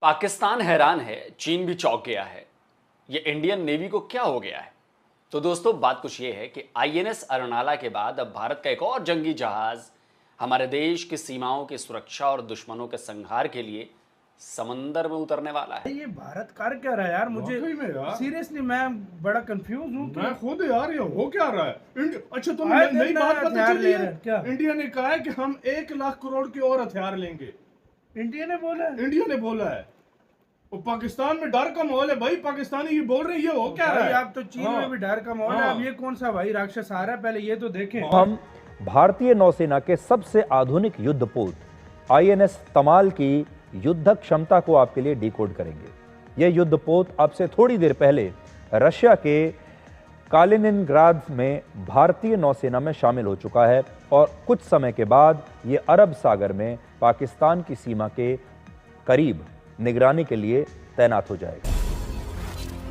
पाकिस्तान हैरान है, चीन भी चौंक गया है। ये इंडियन नेवी को क्या हो गया है? तो दोस्तों बात कुछ ये है कि आईएनएस अरुणाला के बाद अब भारत का एक और जंगी जहाज हमारे देश की सीमाओं की सुरक्षा और दुश्मनों के संहार के लिए समंदर में उतरने वाला है। ये भारत कर क्या रहा है यार? मुझे वाकई में यार सीरियसली मैं बड़ा कंफ्यूज हूँ मैं खुद यार ये हो क्या रहा है अच्छा आए तुम्हें दिन नई नया बात पता हथियार चली ले है रहे हैं, क्या? इंडिया ने कहा है कि हम 1 लाख करोड़ के और हथियार लेंगे। इंडिया ने बोला है? इंडिया ने बोला है। और पाकिस्तान में डर का माहौल है भाई, पाकिस्तानी ये बोल रहे हैं, ये हो क्या रहा भाई है? आप तो चीन हाँ, में भी डर का माहौल है। हाँ। अब ये कौन सा भाई राक्षस आ रहा है? पहले ये तो देखें। हम भारतीय नौसेना के सबसे आधुनिक युद्धपोत आईएनएस तमाल की युद्ध क्षमता को आपके लिए डिकोड करेंगे। यह युद्धपोत अब से थोड़ी देर पहले रशिया के कालिनिनग्राद में भारतीय नौसेना में शामिल हो चुका है और कुछ समय के बाद यह अरब सागर में पाकिस्तान की सीमा के करीब निगरानी के लिए तैनात हो जाएगा।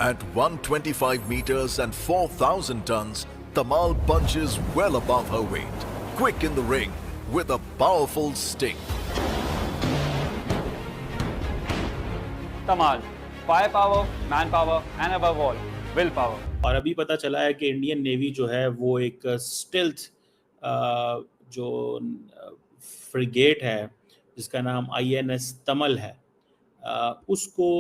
At 125 meters and 4,000 tons, Tamal punches well above her weight. Quick in the ring with a powerful sting. Tamal, firepower, manpower and above all willpower. और अभी पता चला है कि इंडियन नेवी जो है वो एक स्टिल्थ जो फ्रिगेट है जिसका नाम आईएनएस तमल है, उसको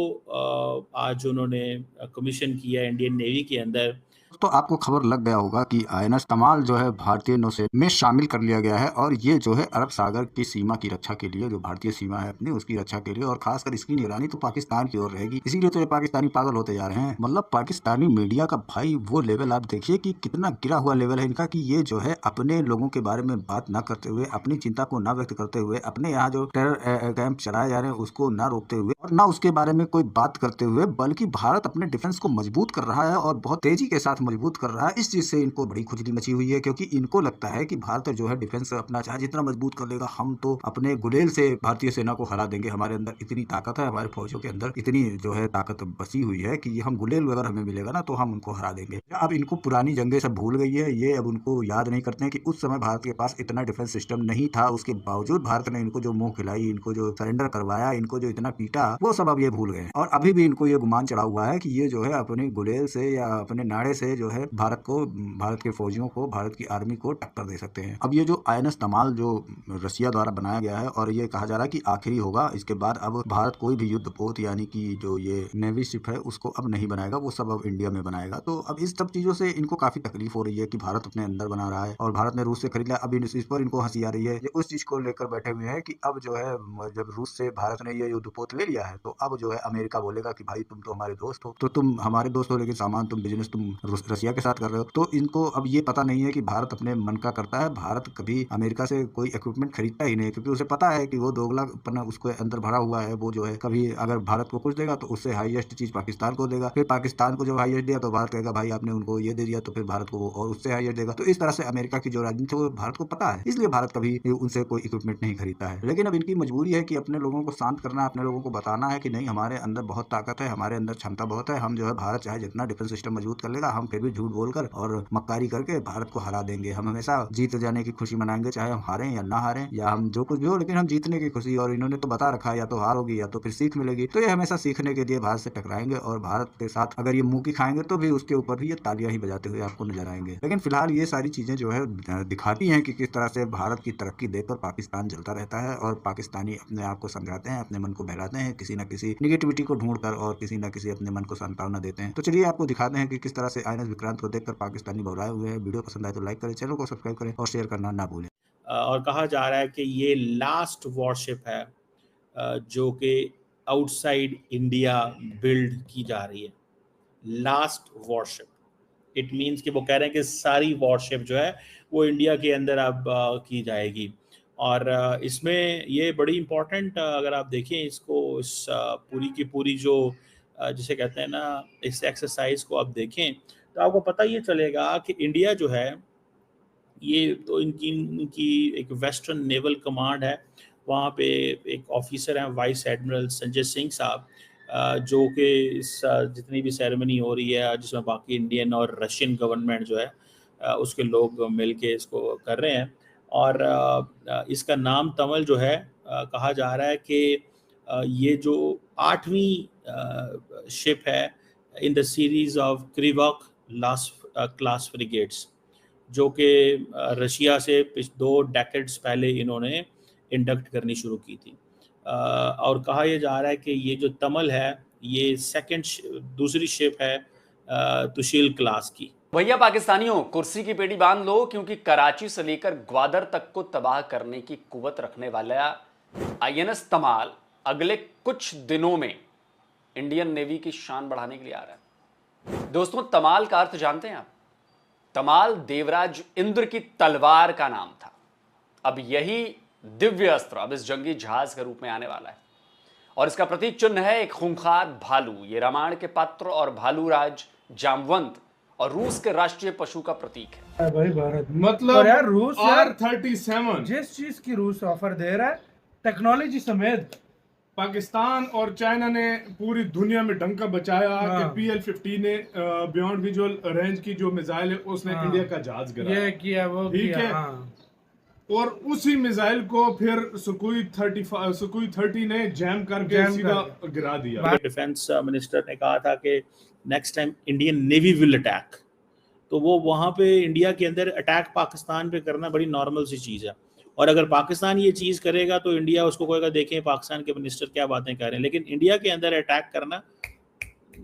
आज उन्होंने कमीशन किया इंडियन नेवी के अंदर। तो आपको खबर लग गया होगा कि आईएनएस तमाल जो है भारतीय नौसेना में शामिल कर लिया गया है और ये जो है अरब सागर की सीमा की रक्षा के लिए, जो भारतीय सीमा है अपनी, उसकी रक्षा के लिए, और खासकर इसकी निगरानी तो पाकिस्तान की ओर रहेगी। इसीलिए तो ये पाकिस्तानी पागल होते जा रहे हैं। मतलब पाकिस्तानी मीडिया का भाई वो लेवल आप देखिए कि कितना गिरा हुआ लेवल है इनका, कि ये जो है अपने लोगों के बारे में बात न करते हुए, अपनी चिंता को न व्यक्त करते हुए, अपने यहाँ जो टेरर कैंप चलाए जा रहे हैं उसको न रोकते हुए और न उसके बारे में कोई बात करते हुए, बल्कि भारत अपने डिफेंस को मजबूत कर रहा है और बहुत तेजी के साथ मजबूत कर रहा है। इस चीज से इनको बड़ी खुजली मची हुई है, क्योंकि इनको लगता है कि भारत जो है डिफेंस अपना चाहे जितना मजबूत कर लेगा, हम तो अपने गुलेल से भारतीय सेना को हरा देंगे। हमारे अंदर इतनी ताकत है, हमारे फौजों के अंदर इतनी जो है ताकत बसी हुई है कि हम गुलेल अगर हमें मिलेगा ना तो हम उनको हरा देंगे। अब इनको पुरानी जंगें सब भूल गई है। ये अब उनको याद नहीं करते हैं कि उस समय भारत के पास इतना डिफेंस सिस्टम नहीं था। उसके बावजूद भारत ने इनको जो मुंह खिलाई, इनको जो सरेंडर करवाया, इनको जो इतना पीटा, वो सब अब ये भूल गए। और अभी भी इनको ये गुमान चढ़ा हुआ है कि ये जो है अपने गुलेल से या अपने नाड़े से जो है भारत के फौजियों को, भारत की आर्मी को टक्कर दे सकते हैं। अब ये जो आईएनएस तमाल जो रसिया द्वारा बनाया गया है और ये कहा जा रहा है कि आखिरी होगा, इसके बाद अब भारत कोई भी युद्धपोत यानी कि जो ये नेवी शिप है उसको अब नहीं बनाएगा, वो सब अब इंडिया में बनाएगा। तो अब इस सब चीजों से इनको काफी तकलीफ हो रही है कि भारत अपने अंदर बना रहा है और भारत ने रूस से खरीद लिया। अब इस पर इनको हंसी आ रही है। ये उस चीज को लेकर बैठे हुए हैं कि अब जो है जब रूस से भारत ने ये युद्धपोत ले लिया है तो अब जो है अमेरिका बोलेगा कि भाई तुम तो हमारे दोस्त हो, तो तुम हमारे दोस्त हो लेकिन सामान तुम बिजनेस तुम रसिया के साथ कर रहे हो। तो इनको अब ये पता नहीं है कि भारत अपने मन का करता है। भारत कभी अमेरिका से कोई इक्विपमेंट खरीदता ही नहीं, क्योंकि उसे पता है कि वो दोगलापन उसको अंदर भरा हुआ है। वो जो है कभी अगर भारत को कुछ देगा तो उससे हाईएस्ट चीज पाकिस्तान को देगा, फिर पाकिस्तान को जब हाईएस्ट दिया तो भारत कहेगा भाई आपने उनको ये दे दिया, तो फिर भारत को वो और उससे हाईएस्ट देगा। तो इस तरह से अमेरिका की जो राजनीति है वो भारत को पता है, इसलिए भारत कभी उनसे कोई इक्विपमेंट नहीं खरीदता है। लेकिन अब इनकी मजबूरी है कि अपने लोगों को शांत करना, अपने लोगों को बताना है कि नहीं, हमारे अंदर बहुत ताकत है, हमारे अंदर क्षमता बहुत है। हम जो है भारत चाहे जितना डिफेंस सिस्टम मजबूत कर लेगा, हम फिर भी झूठ बोलकर और मक्कारी करके भारत को हरा देंगे। हम हमेशा जीत जाने की खुशी मनाएंगे, चाहे हम हारें या ना हारें या हम जो कुछ भी हो, लेकिन हम जीतने की खुशी। और इन्होंने तो बता रखा है या तो हार होगी या तो फिर सीख मिलेगी। तो ये हमेशा सीखने के लिए भारत से टकराएंगे और भारत के साथ अगर ये मुंह की खाएंगे तो भी उसके ऊपर भी ये तालियां ही बजाते हुए आपको नजर आएंगे। लेकिन फिलहाल ये सारी चीजें जो है दिखाती हैं कि किस तरह से भारत की तरक्की देखकर पाकिस्तान जलता रहता है और पाकिस्तानी अपने आप को समझाते हैं, अपने मन को बहलाते हैं, किसी न किसी निगेटिविटी को ढूंढकर और किसी न किसी अपने मन को सांत्वना देते हैं। तो चलिए आपको दिखाते हैं कि किस तरह से आईएनएस विक्रांत को देखकर पाकिस्तानी घबराए हुए हैं। वीडियो पसंद आए तो लाइक करें, चैनल को सब्सक्राइब करें और शेयर करना ना भूलें। और कहा जा रहा है कि ये लास्ट वॉरशिप है जो कि आउटसाइड इंडिया बिल्ड की जा रही है। लास्ट वॉरशिप, इट मीन्स कि वो कह रहे हैं कि सारी वॉरशिप जो है वो इंडिया के अंदर अब की जाएगी। और इसमें ये बड़ी इम्पोर्टेंट, अगर आप देखें इसको, इस पूरी की पूरी जो जिसे कहते हैं ना, इस एक्सरसाइज को आप देखें तो आपको पता ये चलेगा कि इंडिया जो है ये तो इनकी एक वेस्टर्न नेवल कमांड है। वहाँ पे एक ऑफिसर हैं वाइस एडमिरल संजय सिंह साहब, जो कि इस जितनी भी सेरेमनी हो रही है जिसमें बाकी इंडियन और रशियन गवर्नमेंट जो है उसके लोग मिलके इसको कर रहे हैं। और इसका नाम तमल जो है, कहा जा रहा है कि ये जो 8वीं शिप है in the series of Krivak class frigates, जो कि रशिया से 2 डेकेड्स पहले इन्होंने इंडक्ट करनी शुरू की थी। और कहा यह जा रहा है कि ये जो तमल है ये दूसरी शिप है तुशील क्लास की। भैया पाकिस्तानियों, कुर्सी की पेटी बांध लो, क्योंकि कराची से लेकर ग्वादर तक को तबाह करने की कुव्वत रखने वाला आईएनएस तमाल अगले कुछ दिनों में इंडियन नेवी की शान बढ़ाने के लिए आ रहा है। दोस्तों, तमाल का अर्थ जानते हैं आप? तमाल देवराज इंद्र की तलवार का नाम था। अब यही दिव्य अस्त्र अब इस जंगी जहाज के रूप में आने वाला है, और इसका प्रतीक चिन्ह है एक खूंखार भालू। ये रामायण के पात्र और भालू राज जामवंत और रूस के राष्ट्रीय पशु का प्रतीक है। भाई भारत मतलब और यार रूस यार R-37 जिस चीज की रूस ऑफर दे रहा है टेक्नोलॉजी समेत, पाकिस्तान और चाइना ने पूरी दुनिया में डंका बचाया कि PL-50 ने बियॉन्ड विजुअल रेंज की जो मिसाइल है उसने इंडिया का जहाज गिराया, ये किया वो ठीक किया। है। और उसी मिसाइल को फिर सुकोई 30 ने जैम करके सीधा गिरा दिया। डिफेंस मिनिस्टर ने कहा था कि next time Indian navy will attack, तो वो वहां पे इंडिया के अंदर अटैक पाकिस्तान पे करना बड़ी नॉर्मल सी चीज है। और अगर पाकिस्तान ये चीज करेगा तो इंडिया उसको कहेगा देखें पाकिस्तान के मिनिस्टर क्या बातें कर रहे हैं, लेकिन इंडिया के अंदर अटैक करना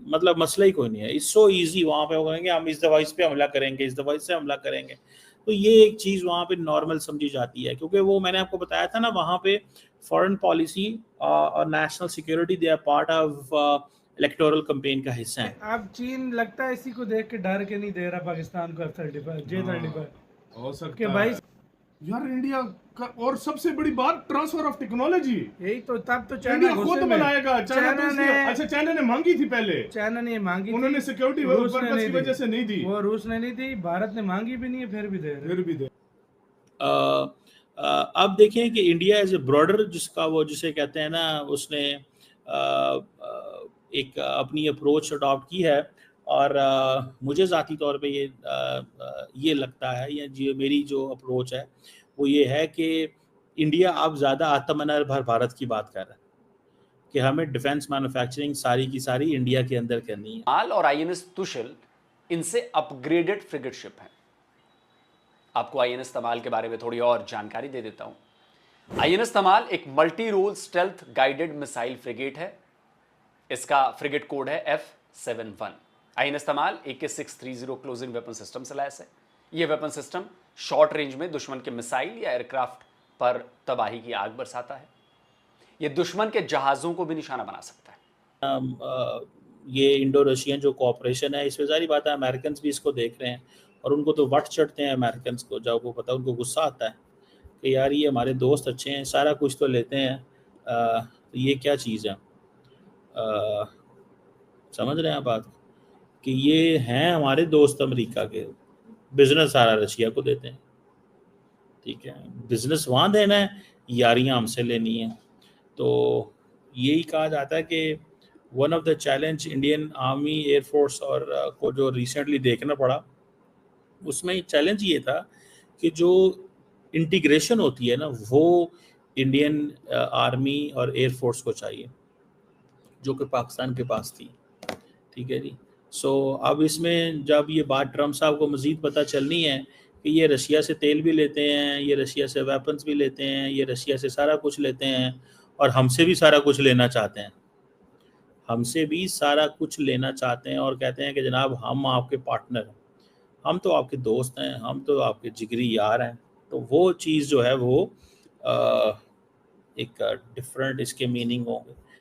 मतलब मसला ही कोई नहीं है। It's so easy. वहां पे वो कहेंगे हम इस डिवाइस पे हमला करेंगे, इस डिवाइस से हमला करेंगे, तो ये एक चीज वहां पे नॉर्मल समझी जाती है, क्योंकि वो मैंने आपको बताया था ना, वहां पे फॉरेन पॉलिसी और national security they are part of electoral campaign का हिस्सा है। अब चीन लगता है इसी को देख के डर के नहीं दे रहा पाकिस्तान को F-35 J-35 हो सकता कि है भाई यार इंडिया का। और सबसे बड़ी बात ट्रांसफर ऑफ टेक्नोलॉजी, यही तो तब तो चाइना इंडिया खुद गुस्से में। बनाएगा। अच्छा चाइना ने मांगी थी पहले, चाइना ने मांगी उन्होंने थी, सिक्योरिटी रूस ने पर्पस नहीं की दी। वजह से नहीं दी, वो रूस ने नहीं दी, भारत ने मांगी भी नहीं है, फिर भी दे अब देखें कि इंडिया एज ए ब्रॉडर जिसे कहते हैं ना, उसने एक अपनी अप्रोच अडॉप्ट की है। और मुझे ज़ाती तौर पे ये लगता है, या जो मेरी जो अप्रोच है वो ये है कि इंडिया अब ज़्यादा आत्मनिर्भर भारत की बात कर रहा है कि हमें डिफेंस मैन्युफैक्चरिंग सारी की सारी इंडिया के अंदर करनी है। तमाल और आईएनएस तुशिल इनसे अपग्रेडेड फ्रिगेट शिप है। आपको आईएनएस तमाल के बारे में थोड़ी और जानकारी दे देता हूं। आईएनएस तमाल एक multi role stealth guided missile frigate है। इसका फ्रिगेट कोड है F71। INS Tamal AK-630 closing weapon system से लैस है। यह वेपन सिस्टम शॉर्ट रेंज में दुश्मन के मिसाइल या एयरक्राफ्ट पर तबाही की आग बरसाता है। यह दुश्मन के जहाजों को भी निशाना बना सकता है। ये इंडो रशियन जो कॉपरेशन है, इसमें सारी बात है, अमेरिकन भी इसको देख रहे हैं और उनको तो वट चढ़ते हैं अमेरिकन को, जब वो पता उनको गुस्सा आता है कि यार ये हमारे दोस्त अच्छे हैं, सारा कुछ तो लेते हैं, तो ये क्या चीज़ है। समझ रहे हैं बात कि ये हैं हमारे दोस्त अमेरिका के, बिजनेस सारा रशिया को देते हैं, ठीक है, बिजनेस वहाँ देना है, यारियाँ हमसे लेनी है। तो यही कहा जाता है कि one of the challenge Indian army air force और को जो रिसेंटली देखना पड़ा, उसमें चैलेंज ये था कि जो इंटीग्रेशन होती है ना, वो इंडियन आर्मी और एयरफोर्स को चाहिए, जो कि पाकिस्तान के पास थी, ठीक है जी। सो अब इसमें जब ये बात ट्रम्प साहब को मज़ीद पता चलनी है कि ये रशिया से तेल भी लेते हैं, ये रशिया से वेपन्स भी लेते हैं, ये रशिया से सारा कुछ लेते हैं और हमसे भी सारा कुछ लेना चाहते हैं, हमसे भी सारा कुछ लेना चाहते हैं और कहते हैं कि जनाब हम आपके पार्टनर हैं, हम तो आपके दोस्त हैं, हम तो आपके जिगरी यार हैं। तो वो चीज़ जो है वो एक डिफरेंट इसके मीनिंग होंगे।